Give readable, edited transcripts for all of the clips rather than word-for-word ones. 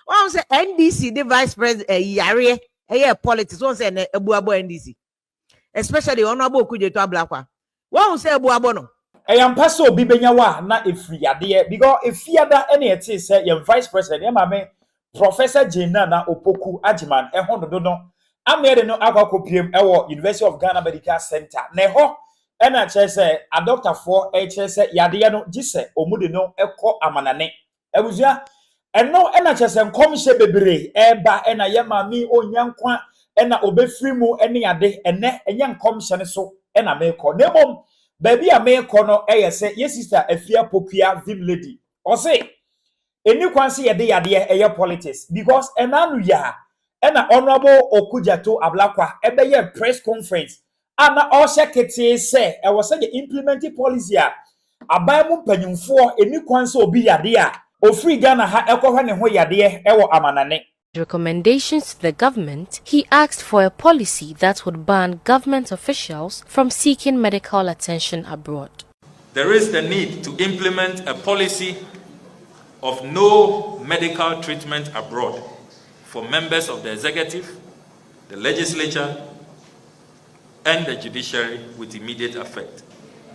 One say NDC the vice president yare politics. One say ebuabo NDC, especially Honorable Okudzeto Ablakwa. One say ebuabo no. Eyampa so obi benyawa na efriade because efiada ene ete say your vice president e mame Professor Naana Opoku Ajiman dodo no amere no akwakopiem ewo University of Ghana Medical Center na ho ena che say a doctor for che say yade no gise omude no ekọ amanane ebuzua eno ena che say nkomhye bebre eba ena ye mami onyankwa ena obefiri mu ene yade ene enye nkomhye ne so ena mekọ nebom baby a mekọ no say yes sister Afia Pokuaa Vim lady o say eni kwanse yede yade eye politics because enanu ya ena Honorable Okudzeto Ablakwa ebeye press conference ana o sekete say e was the implementing policy a abamu panyimfo eni kwanse obi yade a ofri Ghana ha ekohwe ne ho yade ewo amanane. Recommendations to the government, he asked for a policy that would ban government officials from seeking medical attention abroad. There is the need to implement a policy of no medical treatment abroad for members of the executive, the legislature, and the judiciary with immediate effect.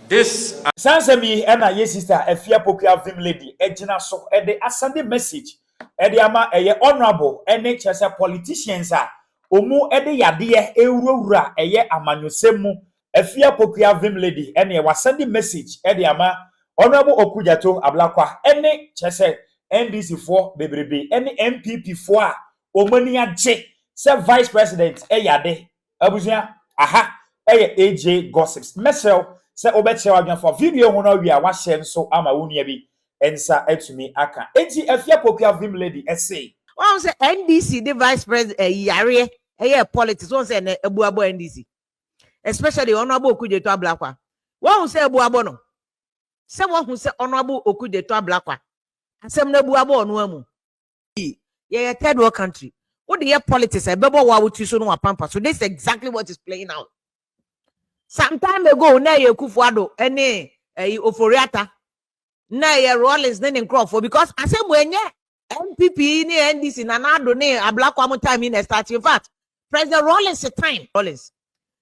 This Sansemi ena yes sister Afia Pokuaa Vim lady ejina so e de asande message e de ama eye honorable ene chese politicians a omu e de yade ewurawura eye amanyosem mu Afia Pokuaa Vim lady ene wasande message e de ama Honorable Okudzeto Ablakwa ene chese NDC for bebrebe ene MPP for a omani age se vice president e yade abuzia aha eye AJ gossips mesel se obeche wadwan for video ho no wi a wa share nso ama wonia bi ensa etumi aka enti Afia Pokuaa Vim lady say One say NDC the vice president yare politics. One say ebuabo NDC, especially Honorable Okudzeto Ablakwa. One say ebuabo no. Say one who say Honorable Okudzeto Ablakwa. Asem na ebuabo no amu. Yeah, third world country. What the politics e bebo wa wutu so no wa pampa. So this is exactly what is playing out. Some time ago na ye Kufuado ene Oforiata na ye Rollins ne Nkrofo because asem wenye MPP ni NDC na do ne Ablakwa mo time in start. In fact, President Rollins time Rollins.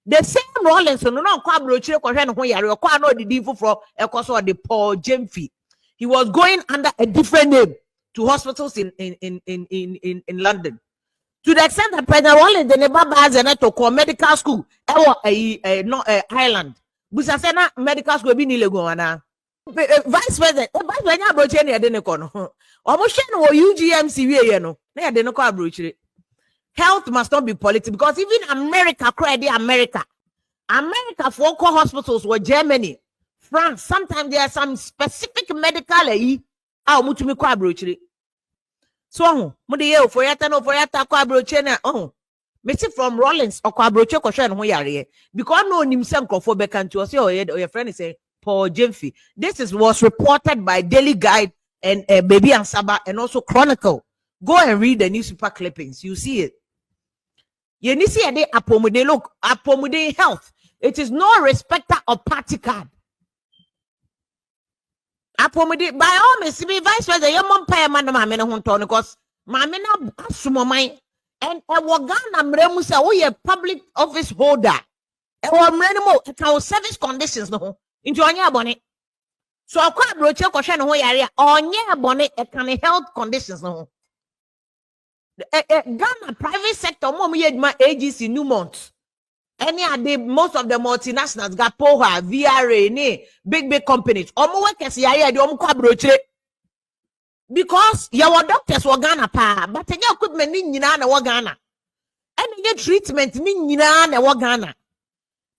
The same Rollins no kwa brochire kohwe ne ho yare kwa na odidi fufuro ekoso de Paul Jemfi. He was going under a different name to hospitals in London. To the extent that President Rollins the never baz and to call medical school Ireland. Busasena medical school be ni lego ana. Vice President abrochire ne de ne ko no. Almost no UGMC we no. Na de no ko abrochire. Health must not be politics because even America cried America for core hospitals were Germany, France. Sometimes there are some specific medical mutumi ko abrochire. So mo de ye Oforiata no Oforiata ko abrochire na me see from Rollins or ko abrochire ko hwe no ho yare because no nim se nkrofo beka nti o say your friend is say Paul Jemfi. This was reported by Daily Guide and Baby and Saba and also Chronicle. Go and read the newspaper clippings. You see it. You need see a apomode look apomode health. It is no respecter of party card. Apomode by all means be vice president. Your mom pay man ma me no honto because ma me na asumo man and e wo Ghana mremu say we a public office holder. E wo mrenu mo ka service conditions no into onya abone. So akwa abroche ko hwe no ho yare onya abone e kan health conditions no. Ghana private sector mom yedma AGC Newmont any are the most of the multinationals got Poha VRA ni big companies omo workers yare de omo kwa brochire because your doctors were Ghana pa but any equipment ni nyina na wo Ghana any treatment ni nyina na wo Ghana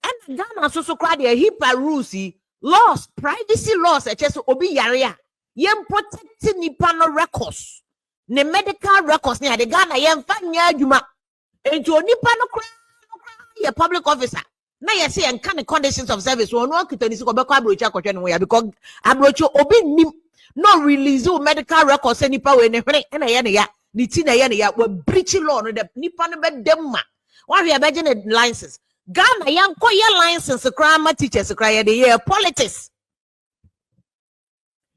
and Ghana so crowd the HIPAA rules laws privacy laws eche obi yare a yem protect nipa no records ne medical records ni ade Ghana yemfa nya adwuma enti onipa no kra ye public officer na ye say enka the conditions of service won no kitani si ko be kwa abrochi akotwe no ya because abrochi obi nim no release medical records nipa we ne hwene na ye ne ya ni ti na ye ne ya wa breach law no the nipa no be demma wa hwe be je ne license Ghana yanko ye license kra ma teachers kra ye de ye politics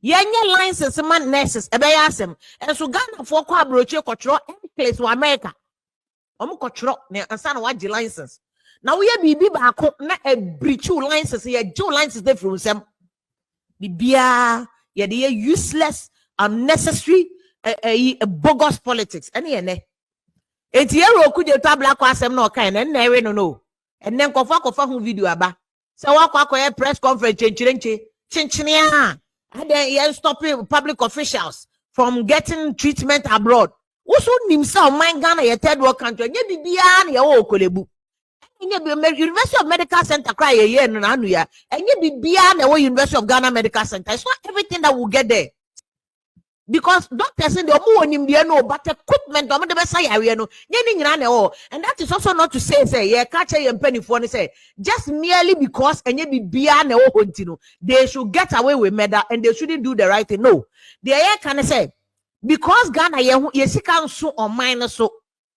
Yenye license man nurses ebeya asem. And so Ghana for kwa broche kotro place to America. Omo kotro ne ansa na waji license. Now we bibi baako na a breach license ye jo license dey from sem. Bibia ye dey useless, unnecessary, bogus politics. Any ene. Eti ero Okudzeto Ablakwa asem na okan na ewe no. And then kofa hu video aba. So wakwa press conference chinchinia. And then you stopping public officials from getting treatment abroad. Also nimsa mind Ghana ye third world country. Nye bibia na ye wo kolebu. University of Medical Center cry ye no anu ya. Enye bibia na wo University of Ghana Medical Center. It's not everything that will get there. Because doctors in the omu no, but equipment omo de be say area no nyeni nyina na o. And that is also not to say ye catch ye penny for say just merely because enye bibia na o hontino they should get away with murder and they shouldn't do the right thing. No, the ye can say because Ghana ye sika nso on mine so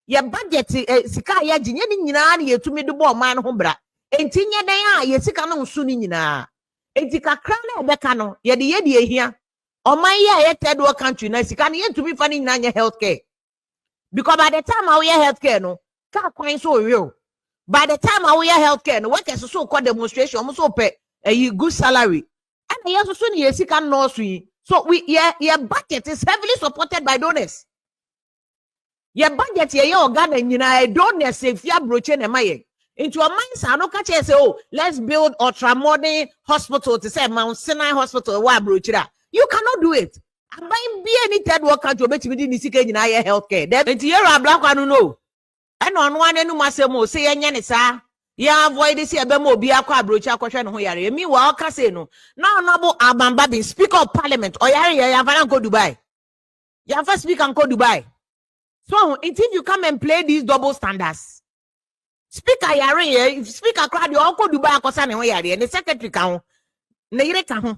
ye budget sika ye gye nyeni nyina na ye tumi de bo man ho bra enti nye den a ye sika no nso ni nyina enti kakra na ebeka no ye de ehia. Oman third world country na sika na to be funny na healthcare. Because by the time we have healthcare no, ka kwan so real. By the time we have healthcare no, workers so called demonstration, so pay a good salary. And yes so ni sika no so we your budget is heavily supported by donors. Your budget ye Ghana nyina donors say fia broche na maye. Into a mind sa no ka say oh, let's build ultra modern hospital to say Mount Sinai Hospital wa broche da. You cannot do it. I'm buying be any third world country bet you didn't see in higher healthcare. Then it's here a black one no. And on one and masemo say any sir. Ya avoid this here bemo be a qua brocha question who yare. Me wa casino. Now noble Abamba Speaker of Parliament or yare ya go Dubai. Ya first speak and go Dubai. So if you come and play these double standards. Speaker yare if speaker crowd you all go Dubai kosan who yare and the secretary count. Neire count.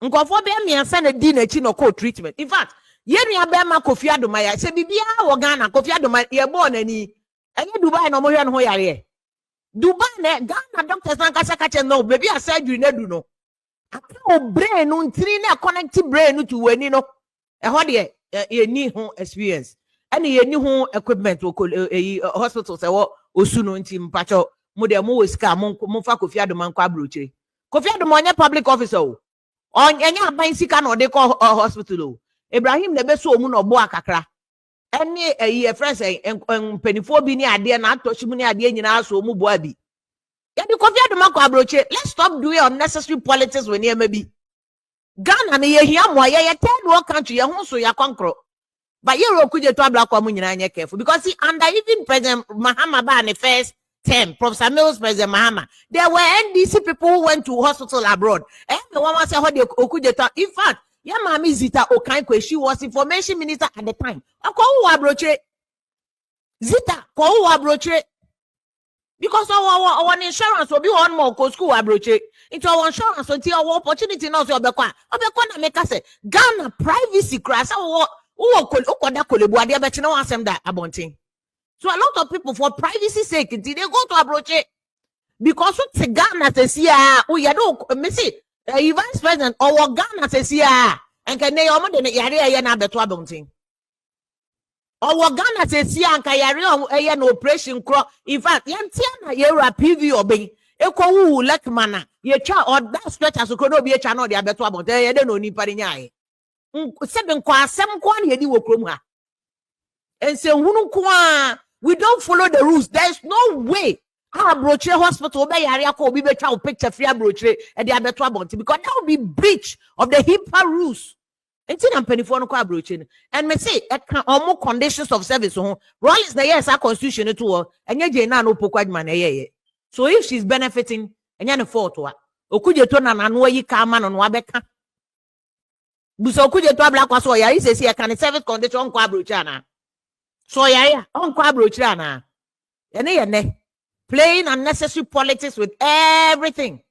Nkofo be miensa na di na chi no call treatment. In fact, ye nua be ma Kofi Adoma ya se bibia wo Ghana Kofi Adoma ye born ani. Enye Dubai no mo hwe no ho yare. Dubai na Ghana doctors na kasa kache no baby a surgery na du no. Aka o brain no ntiri na connect brain no to wani no. E ho de ye ni ho experience. Ene ye ni ho equipment wo hospital se wo osu no nti mpacho mo de mo wesika mo fa Kofi Adoma nkwa brochire. Kofi Adoma onye public officer o. On enya ban sika no de call hospital. Ibrahim na be so mu no bo akakra. Ene ye friends penifo bi ni ade na atoshim ni ade nyina so mu bo abi. Ya di Kofi Adoma kwa broche. Let's stop doing unnecessary politics when ye maybe. Ghana na ye hia mo ye third world country ye ho so ya kwankro. But ye Okudzeto Ablakwa mu nyina anya careful because see under even President Mahama ba ne first term, Professor Mills, President Mahama, there were NDC people who went to hospital abroad. And the one was Okudzeto. In fact, your mommy Zita Okankwe, she was information minister at the time. Zita, because our insurance will be on more school abroche. Into our insurance until our opportunity now so obekwa na make us say Ghana privacy crash. So a lot of people, for privacy sake, they go to Abroche because what Ghana says here, you don't miss it. Vice President or Ghana says here, and can they almost yare na beto abonting. Or Ghana says here, and kayari on operation crow. In fact, yantiana yera PV obey. Eko like mana ye cha or that stretch as could be a channel the beto abonting. They don't know ni parinyai. 7 kwa 7 kwa ni yedi wokromha. And say we don't follow the rules. There's no way our brochure hospital be area ko be try picture free brochure and they are better about it because that would be breach of the HIPAA rules. Enti na penifo no kwa brochure and me say omo conditions of service ho Rollins na yes our constitution to enye je na no pokwadman na so if she's benefiting enye ne fault wa Okudzeto na no yi ka ma no abeka buso Okudzeto Ablakwa so ya is say can service condition kwa brochure na so yeah, on quabrochra na. Yene playing unnecessary politics with everything.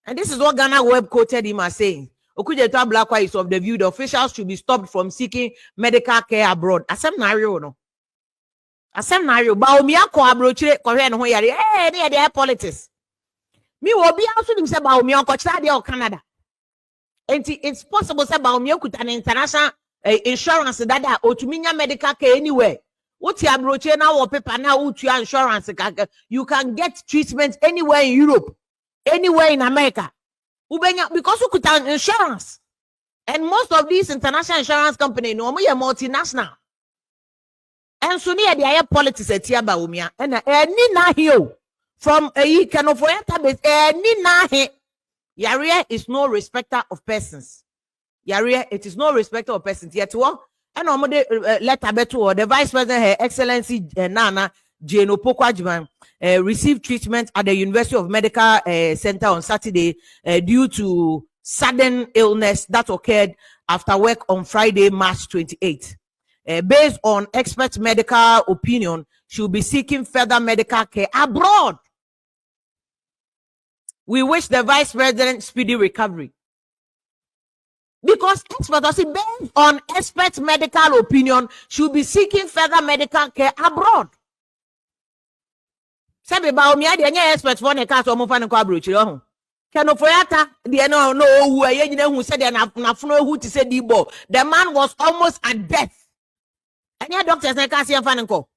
And this is what Ghana Web quoted him as saying. Okudzeto Ablakwa is of the view the officials should be stopped from seeking medical care abroad. Asem nario no. Asem nario ba omi akọ abrochire kohwe no ho yare. Ne dey politics. Me will be also him say ba omi akọ chira dey Canada. And it's possible say ba omie kuta an international insurance that otuminya medical care anywhere. What you abroche na wo paper na utu insurance you can get treatment anywhere in Europe, anywhere in America. Because you could have insurance. And most of these international insurance companies normally are multinational. And so near the higher politics at Tiabaumia and any na here from a kind of any na here. Yaria is no respecter of persons. Yaria, it is no respecter of persons. Yet one and normally letter beto the Vice President, Her Excellency Naana Pokuaa Vim, received treatment at the University of Medical Center on Saturday due to sudden illness that occurred after work on Friday, March 28. Based on expert medical opinion, she will be seeking further medical care abroad. We wish the Vice President speedy recovery. Because experts say based on expert medical opinion, she will be seeking further medical care abroad. Sabi ba omi ade anya expert for ne case omo fa ne ko abrochire ho keno foyata de no owu aye nyina hu se de na fono hu ti se dibo. The man was almost at death. Anya doctors ne case fa ne ko.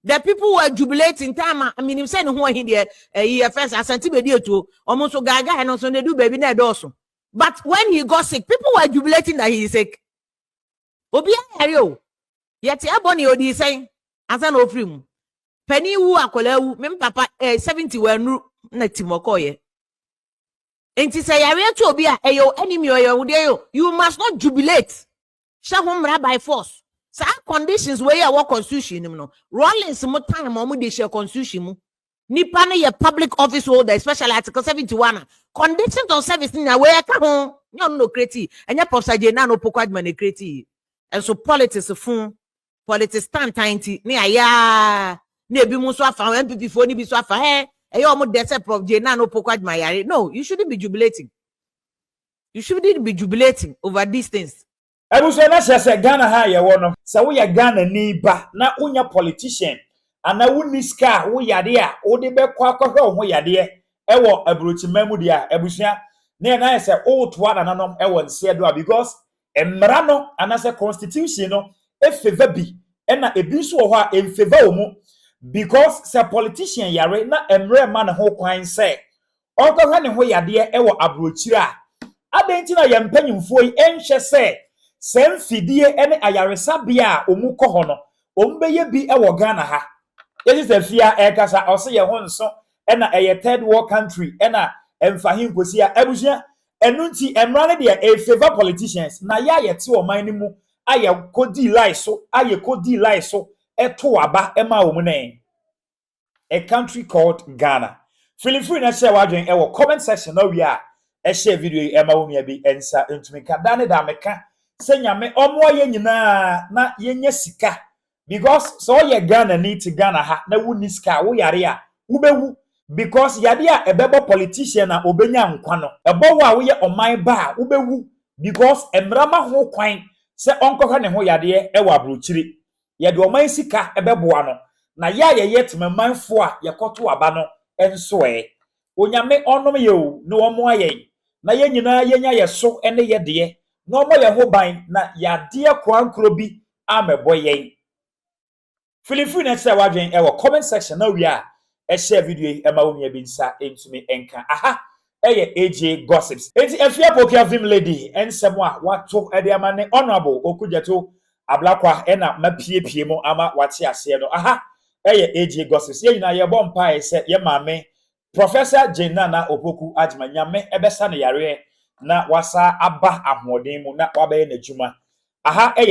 The people were jubilating time. I mean him say ne ho ahi de he first asante be di etu omo so gaga no so ne do baby na edoso. But when he got sick, people were jubilating that he is sick. Obi ayo yet aboni odi say asa no free mu. Penny wu akola wu mem papa 70 wanu na timokoye. Enti say yare to obi a eyo enemy oyo yo you must not jubilate. Shahumra by force. Sa conditions where your constitution no. Rollins mo time mo de share constitution mu. Nipa na ye public office holder, especially article 71. Conditions of service na where ka ho no create. Enya Professor Naana Pokuaa Vim create. And so politics fun politics stand tiny ni aya na ebi mu so afa MPP fo ni bi so afa omo dese Prof Naana Pokuaa Vim yare. No, you shouldn't be jubilating. You shouldn't be jubilating over these things. Ebuso na se Ghana ha ye wo no. Se wo ya Ghana ni ba na unya politician ana wuniska wo yade a wo de be kwa akɔhwɛ wo yade e wo abrochimam di a ebusua na se wo to ana nanom e wo nse do because emra no ana se constitution no e favor bi e na ebi so wo ho a e favor wo mu because se politician yare na emre ma ne ho kwan se ɔkɔhwɛ ne ho yade e wo abrochira adenti na yempanyimfo yi enhwɛ se semfidie ene ayaresa bia omu kɔ no ombeye bi e wo Ghana ha. This is Afia Ekasa or say your home so and a third world country and a Mfahim Kosia Ebusia Enunti Emrane dia a favor politicians na ya ye ti o manimu aye kodi lie so etoaba ema omune a country called Ghana. Feeling free na share wadwen e wo comment section na wi a e share video ema wo mia bi ensa ntumi ka dane da meka se nyame omo ye nyina na yenye sika. Because so ye Ghana need to Ghana ha na wu niska wo yare a ubewu because yade a ebebo politician na obenya nkwa no ebo wo a wo ye oman ba ubewu because emrama ho kwan se onkɔhwɛ ne ho yade e wa abrochiri ye de oman sika ebeboa no na ya ye yetemanfo a ye kɔto aba no enso onyame onom ye o ne omo aye na ye nyina yenya ye so ene ye de na omo ye ho ban na yade kwankro bi amebo ye. Feeling free next time wadwen e comment section na wi a e share video e ma wo mia bi nsa entumi enka aha eye AJ gossips enti Afia Pokuaa Vim lady ensemo a wato e de ama ne honorable Okudzeto Ablakwa e na mapiepie mu ama wate ase no aha eye AJ gossips ye nyina ye bɔ mpa e se ye maame Professor Naana Pokuaa Vim nyame e besa ne yare na wasa aba ahoɔden mu na wabaye n'adwuma aha eye